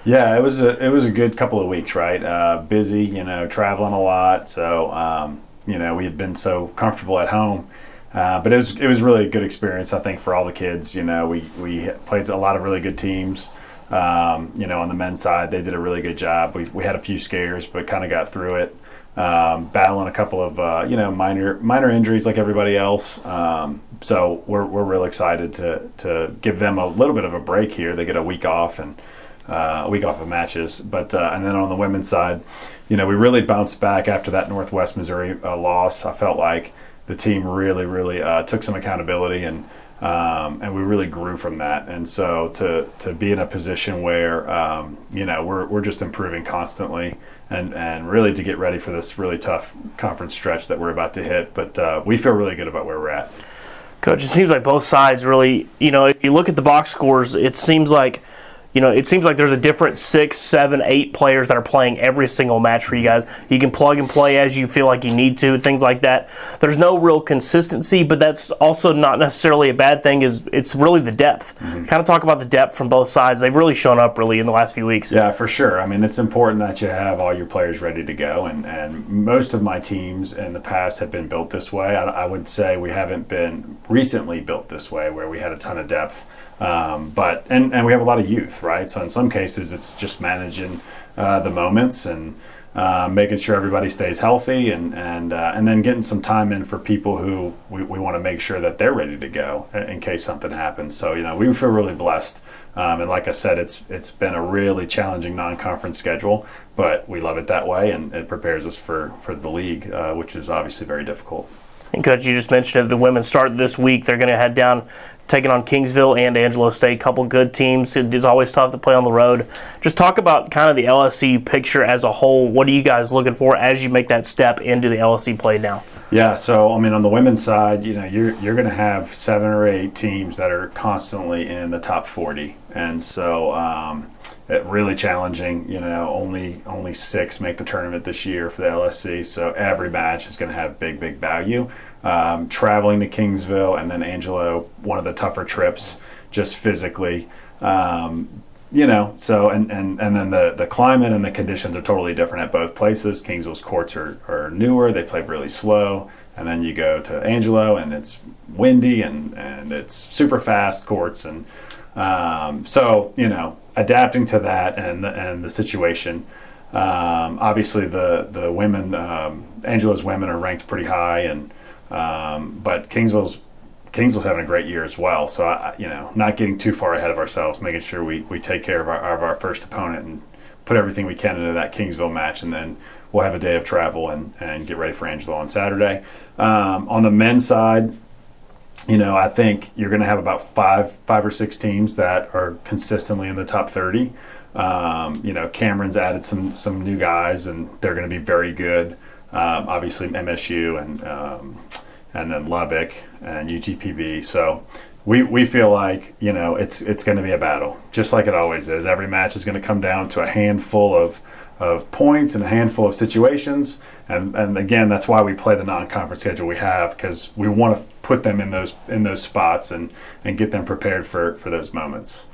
Yeah, it was a good couple of weeks, right? Busy, traveling a lot. So we had been so comfortable at home, but it was really a good experience. I think for all the kids. We played a lot of really good teams. On the men's side, they did a really good job. We had a few scares, but kind of got through it. Battling a couple of minor injuries like everybody else. So we're real excited to give them a little bit of a break here. They get a week off and a week off of matches. But and then on the women's side, we really bounced back after that Northwest Missouri loss. I felt like the team really took some accountability and we really grew from that. And so to be in a position where we're just improving constantly and really to get ready for this really tough conference stretch that we're about to hit. But we feel really good about where we're at. Coach, it seems like both sides really, if you look at the box scores, it seems like there's a different 6, 7, 8 players that are playing every single match for you guys. You can plug and play as you feel like you need to, things like that. There's no real consistency, but that's also not necessarily a bad thing. It's really the depth. Mm-hmm. Kind of talk about the depth from both sides. They've really shown up really in the last few weeks. Yeah, for sure. I mean, it's important that you have all your players ready to go, and most of my teams in the past have been built this way. I would say we haven't been recently built this way where we had a ton of depth. But we have a lot of youth, right? So in some cases, it's just managing the moments and making sure everybody stays healthy, and then getting some time in for people who we want to make sure that they're ready to go in case something happens. So we feel really blessed, and like I said, it's been a really challenging non-conference schedule, but we love it that way, and it prepares us for the league, which is obviously very difficult. And Coach, you just mentioned the women start this week. They're going to head down, taking on Kingsville and Angelo State, couple good teams. It's always tough to play on the road. Just talk about kind of the LSC picture as a whole. What are you guys looking for as you make that step into the LSC play now? Yeah, so I mean, on the women's side, you're going to have 7 or 8 teams that are constantly in the top 40, and so really challenging. Only 6 make the tournament this year for the LSC, so every match is going to have big value. Traveling to Kingsville and then Angelo, one of the tougher trips, just physically. So and then the climate and the conditions are totally different at both places. Kingsville's courts are newer, they play really slow, and then you go to Angelo and it's windy and it's super fast courts, and adapting to that and the situation. Obviously the women, Angelo's women are ranked pretty high, and but Kingsville's having a great year as well. So not getting too far ahead of ourselves, making sure we take care of our first opponent and put everything we can into that Kingsville match, and then we'll have a day of travel and get ready for Angelo on Saturday. On the men's side, I think you're going to have about five or six teams that are consistently in the top 30. Cameron's added some new guys, and they're going to be very good. Obviously MSU and then Lubbock and UTPB. So we feel like it's going to be a battle, just like it always is. Every match is going to come down to a handful of points and a handful of situations, and again, that's why we play the non-conference schedule we have, because we want to put them in those spots and get them prepared for those moments.